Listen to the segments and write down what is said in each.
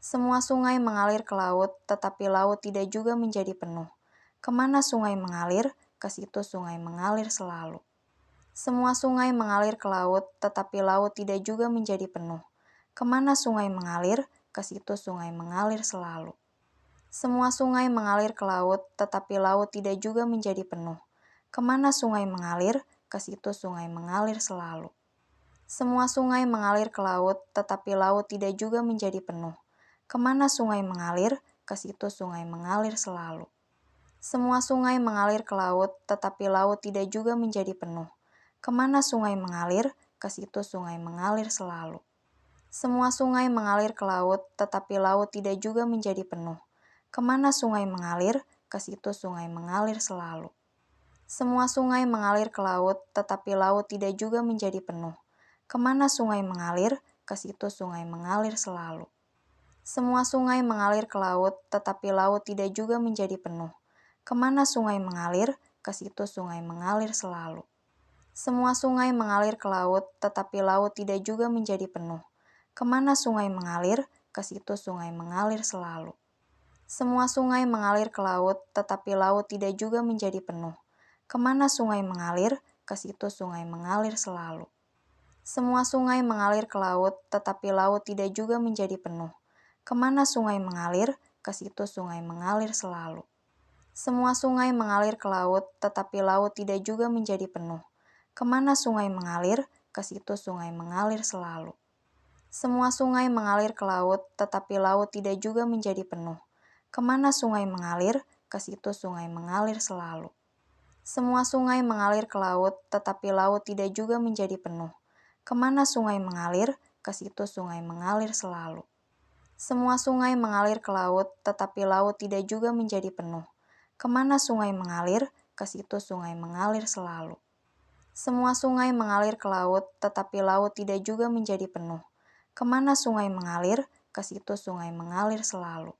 Semua sungai mengalir ke laut, tetapi laut tidak juga menjadi penuh. Kemana sungai mengalir, ke situ sungai mengalir selalu. Semua sungai mengalir ke laut, tetapi laut tidak juga menjadi penuh. Kemana sungai mengalir, ke situ sungai mengalir selalu. Semua sungai mengalir ke laut, tetapi laut tidak juga menjadi penuh. Kemana sungai mengalir, ke situ sungai mengalir selalu. Semua sungai mengalir ke laut, tetapi laut tidak juga menjadi penuh. Kemana sungai mengalir, ke situ sungai mengalir selalu. Semua sungai mengalir ke laut, tetapi laut tidak juga menjadi penuh. Kemana sungai mengalir, ke situ sungai mengalir selalu. Semua sungai mengalir ke laut, tetapi laut tidak juga menjadi penuh. Kemana sungai mengalir, ke situ sungai mengalir selalu. Semua sungai mengalir ke laut, tetapi laut tidak juga menjadi penuh. Kemana sungai mengalir, ke situ sungai mengalir selalu. Semua sungai mengalir ke laut, tetapi laut tidak juga menjadi penuh. Kemana sungai mengalir, ke situ sungai mengalir selalu. Semua sungai mengalir ke laut, tetapi laut tidak juga menjadi penuh. Kemana sungai mengalir, ke situ sungai mengalir selalu. Semua sungai mengalir ke laut, tetapi laut tidak juga menjadi penuh. Kemana sungai mengalir, ke situ sungai mengalir selalu. Semua sungai mengalir ke laut, tetapi laut tidak juga menjadi penuh. Kemana sungai mengalir, ke situ sungai mengalir selalu. Semua sungai mengalir ke laut, tetapi laut tidak juga menjadi penuh. Kemana sungai mengalir, ke situ sungai mengalir selalu. Semua sungai mengalir ke laut, tetapi laut tidak juga menjadi penuh. Kemana sungai mengalir, ke situ sungai mengalir selalu. Semua sungai mengalir ke laut, tetapi laut tidak juga menjadi penuh. Kemana sungai mengalir, ke situ sungai mengalir selalu. Semua sungai mengalir ke laut, tetapi laut tidak juga menjadi penuh. Kemana sungai mengalir, ke situ sungai mengalir selalu. Semua sungai mengalir ke laut, tetapi laut tidak juga menjadi penuh. Kemana sungai mengalir, ke situ sungai mengalir selalu.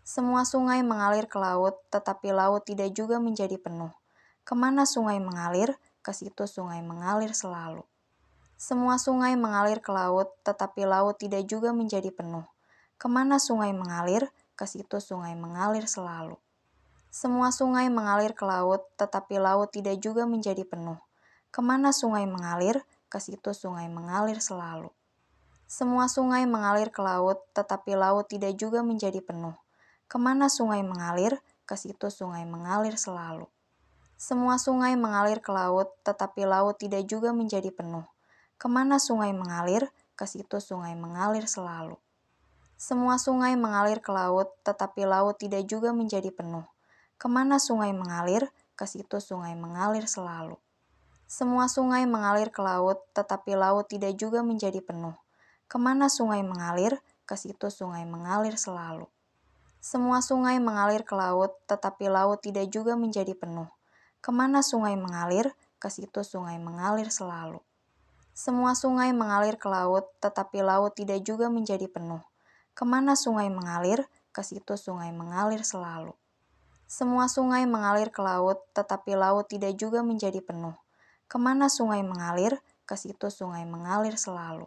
Semua sungai mengalir ke laut, tetapi laut tidak juga menjadi penuh. Kemana sungai mengalir, ke situ sungai mengalir selalu. Semua sungai mengalir ke laut, tetapi laut tidak juga menjadi penuh. Kemana sungai mengalir, ke situ sungai mengalir selalu. Semua sungai mengalir ke laut, tetapi laut tidak juga menjadi penuh. Kemana sungai mengalir, ke situ sungai mengalir selalu. Semua sungai mengalir ke laut, tetapi laut tidak juga menjadi penuh. Kemana sungai mengalir, ke situ sungai mengalir selalu. Semua sungai mengalir ke laut, tetapi laut tidak juga menjadi penuh. Kemana sungai mengalir, ke situ sungai mengalir selalu. Semua sungai mengalir ke laut, tetapi laut tidak juga menjadi penuh. Kemana sungai mengalir, ke situ sungai mengalir selalu. Semua sungai mengalir ke laut, tetapi laut tidak juga menjadi penuh. Kemana sungai mengalir, ke situ sungai mengalir selalu. Semua sungai mengalir ke laut, tetapi laut tidak juga menjadi penuh. Kemana sungai mengalir, ke situ sungai mengalir selalu. Semua sungai mengalir ke laut, tetapi laut tidak juga menjadi penuh. Kemana sungai mengalir, ke situ sungai mengalir selalu. Semua sungai mengalir ke laut, tetapi laut tidak juga menjadi penuh. Kemana sungai mengalir, ke situ sungai mengalir selalu.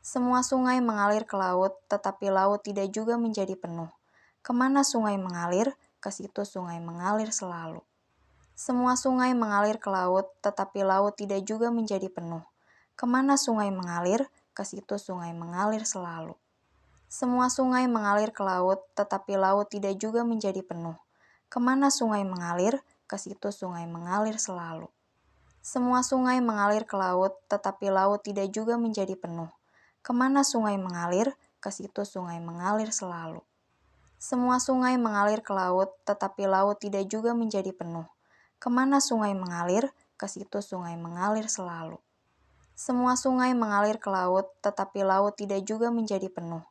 Semua sungai mengalir ke laut, tetapi laut tidak juga menjadi penuh. Kemana sungai mengalir, ke situ sungai mengalir selalu. Semua sungai mengalir ke laut, tetapi laut tidak juga menjadi penuh. Kemana sungai mengalir, ke situ sungai mengalir selalu. Semua sungai mengalir ke laut, tetapi laut tidak juga menjadi penuh. Kemana sungai mengalir, ke situ sungai mengalir selalu. Semua sungai mengalir ke laut, tetapi laut tidak juga menjadi penuh. Kemana sungai mengalir, ke situ sungai mengalir selalu. Semua sungai mengalir ke laut, tetapi laut tidak juga menjadi penuh. Kemana sungai mengalir, ke situ sungai mengalir selalu. Semua sungai mengalir ke laut, tetapi laut tidak juga menjadi penuh.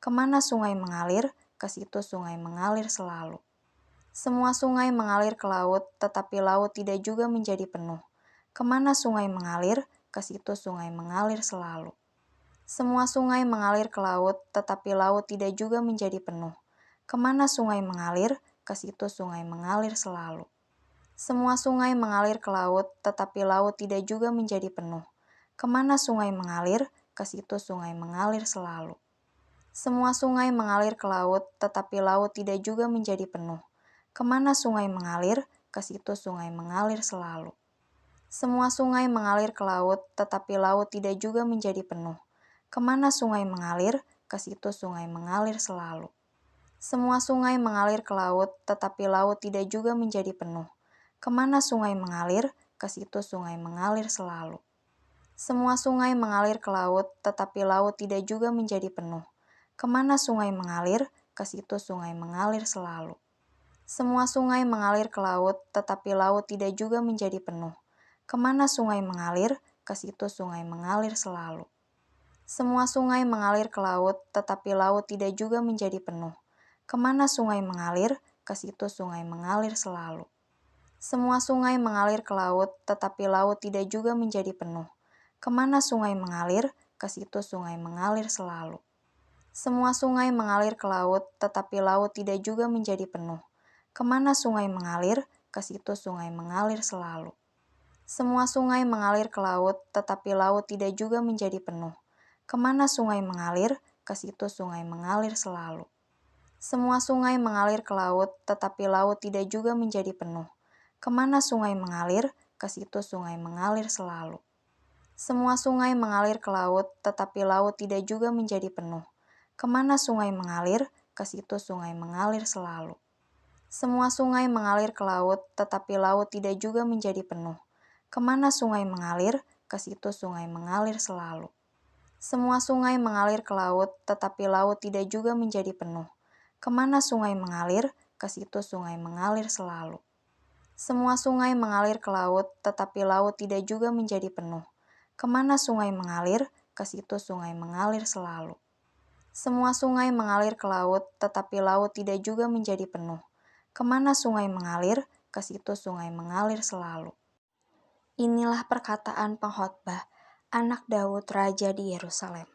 Kemana sungai mengalir, ke situ sungai mengalir selalu. Semua sungai mengalir ke laut, tetapi laut tidak juga menjadi penuh. Kemana sungai mengalir, ke situ sungai mengalir selalu. Semua sungai mengalir ke laut, tetapi laut tidak juga menjadi penuh. Kemana sungai mengalir, ke situ sungai mengalir selalu. Semua sungai mengalir ke laut, tetapi laut tidak juga menjadi penuh. Kemana sungai mengalir, ke situ sungai mengalir selalu. Semua sungai mengalir ke laut, tetapi laut tidak juga menjadi penuh. Kemana sungai mengalir, ke situ sungai mengalir selalu. Semua sungai mengalir ke laut, tetapi laut tidak juga menjadi penuh. Kemana sungai mengalir, ke situ sungai mengalir selalu. Semua sungai mengalir ke laut, tetapi laut tidak juga menjadi penuh. Kemana sungai mengalir, ke situ sungai mengalir selalu. Semua sungai mengalir ke laut, tetapi laut tidak juga menjadi penuh. Kemana sungai mengalir, ke situ sungai mengalir selalu. Semua sungai mengalir ke laut, tetapi laut tidak juga menjadi penuh. Kemana sungai mengalir, ke situ sungai mengalir selalu. Semua sungai mengalir ke laut, tetapi laut tidak juga menjadi penuh. Kemana sungai mengalir, ke situ sungai mengalir selalu. Semua sungai mengalir ke laut, tetapi laut tidak juga menjadi penuh. Kemana sungai mengalir, ke situ sungai mengalir selalu. Semua sungai mengalir ke laut, tetapi laut tidak juga menjadi penuh. Kemana sungai mengalir, ke situ sungai mengalir selalu. Semua sungai mengalir ke laut, tetapi laut tidak juga menjadi penuh. Kemana sungai mengalir, ke situ sungai mengalir selalu. Semua sungai mengalir ke laut, tetapi laut tidak juga menjadi penuh. Kemana sungai mengalir, ke situ sungai mengalir selalu. Semua sungai mengalir ke laut, tetapi laut tidak juga menjadi penuh. Kemana sungai mengalir, ke situ sungai mengalir selalu. Semua sungai mengalir ke laut, tetapi laut tidak juga menjadi penuh. Kemana sungai mengalir, ke situ sungai mengalir selalu. Semua sungai mengalir ke laut, tetapi laut tidak juga menjadi penuh. Kemana sungai mengalir, ke situ sungai mengalir selalu. Semua sungai mengalir ke laut, tetapi laut tidak juga menjadi penuh. Kemana sungai mengalir, ke situ sungai mengalir selalu. Semua sungai mengalir ke laut, tetapi laut tidak juga menjadi penuh. Kemana sungai mengalir, ke situ sungai mengalir selalu. Inilah perkataan pengkhotbah, anak Daud Raja di Yerusalem.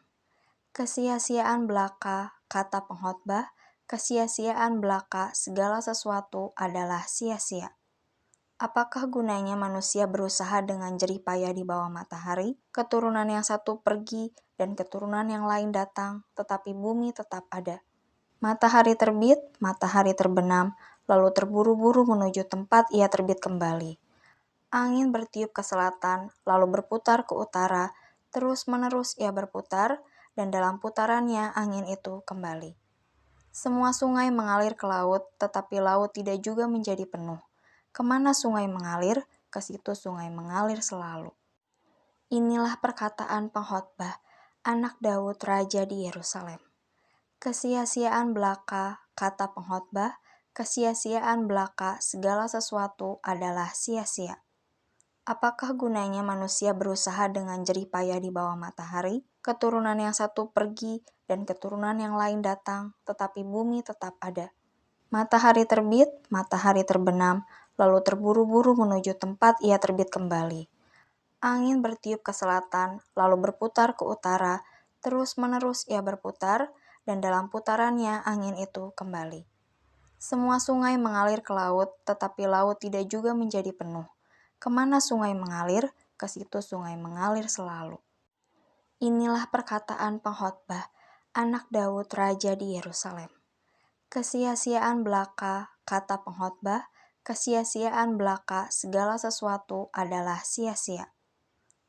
Kesia-siaan belaka, kata pengkhotbah, kesia-siaan belaka segala sesuatu adalah sia-sia. Apakah gunanya manusia berusaha dengan jerih payah di bawah matahari? Keturunan yang satu pergi dan keturunan yang lain datang, tetapi bumi tetap ada. Matahari terbit, matahari terbenam, lalu terburu-buru menuju tempat ia terbit kembali. Angin bertiup ke selatan, lalu berputar ke utara, terus-menerus ia berputar, dan dalam putarannya angin itu kembali. Semua sungai mengalir ke laut, tetapi laut tidak juga menjadi penuh. Kemana sungai mengalir, ke situ sungai mengalir selalu. Inilah perkataan pengkhotbah, anak Daud Raja di Yerusalem. Kesia-siaan belaka, kata pengkhotbah, kesia-siaan belaka segala sesuatu adalah sia-sia. Apakah gunanya manusia berusaha dengan jerih payah di bawah matahari? Keturunan yang satu pergi dan keturunan yang lain datang, tetapi bumi tetap ada. Matahari terbit, matahari terbenam, lalu terburu-buru menuju tempat ia terbit kembali. Angin bertiup ke selatan, lalu berputar ke utara, terus-menerus ia berputar, dan dalam putarannya angin itu kembali. Semua sungai mengalir ke laut, tetapi laut tidak juga menjadi penuh. Kemana sungai mengalir, ke situ sungai mengalir selalu. Inilah perkataan pengkhotbah, anak Daud Raja di Yerusalem. Kesia-siaan belaka, kata pengkhotbah, kesia-siaan belaka segala sesuatu adalah sia-sia.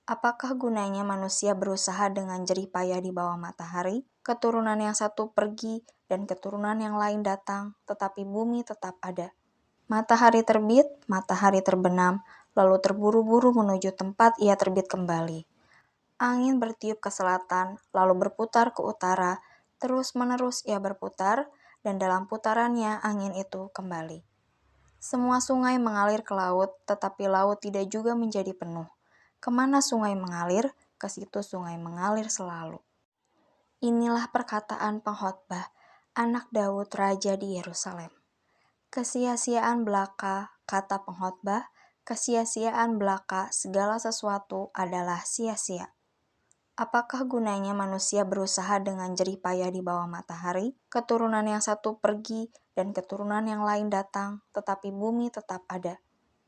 Apakah gunanya manusia berusaha dengan jerih payah di bawah matahari? Keturunan yang satu pergi dan keturunan yang lain datang, tetapi bumi tetap ada. Matahari terbit, matahari terbenam, lalu terburu-buru menuju tempat ia terbit kembali. Angin bertiup ke selatan, lalu berputar ke utara, terus-menerus ia berputar, dan dalam putarannya angin itu kembali. Semua sungai mengalir ke laut, tetapi laut tidak juga menjadi penuh. Kemana sungai mengalir, ke situ sungai mengalir selalu. Inilah perkataan pengkhotbah, anak Daud Raja di Yerusalem. Kesia-siaan belaka, kata pengkhotbah, kesia-siaan belaka segala sesuatu adalah sia-sia. Apakah gunanya manusia berusaha dengan jerih payah di bawah matahari? Keturunan yang satu pergi dan keturunan yang lain datang, tetapi bumi tetap ada.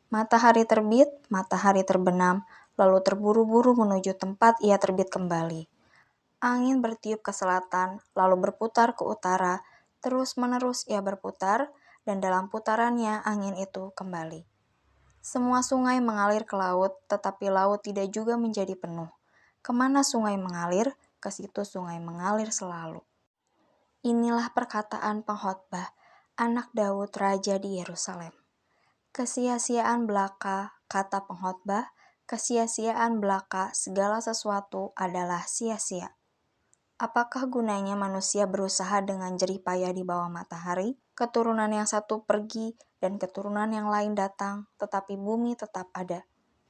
Matahari terbit, matahari terbenam, lalu terburu-buru menuju tempat ia terbit kembali. Angin bertiup ke selatan, lalu berputar ke utara, terus-menerus ia berputar, dan dalam putarannya angin itu kembali. Semua sungai mengalir ke laut, tetapi laut tidak juga menjadi penuh. Kemana sungai mengalir, ke situ sungai mengalir selalu. Inilah perkataan pengkhotbah, anak Daud Raja di Yerusalem. Kesia-siaan belaka, kata pengkhotbah, kesia-siaan belaka segala sesuatu adalah sia-sia. Apakah gunanya manusia berusaha dengan jerih payah di bawah matahari? Keturunan yang satu pergi dan keturunan yang lain datang, tetapi bumi tetap ada.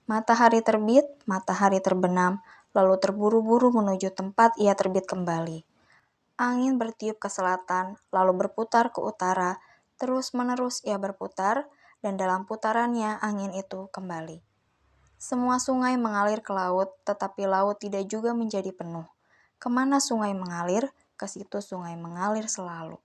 Matahari terbit, matahari terbenam, lalu terburu-buru menuju tempat ia terbit kembali. Angin bertiup ke selatan, lalu berputar ke utara, terus-menerus ia berputar, dan dalam putarannya angin itu kembali. Semua sungai mengalir ke laut, tetapi laut tidak juga menjadi penuh. Kemana sungai mengalir, ke situ sungai mengalir selalu.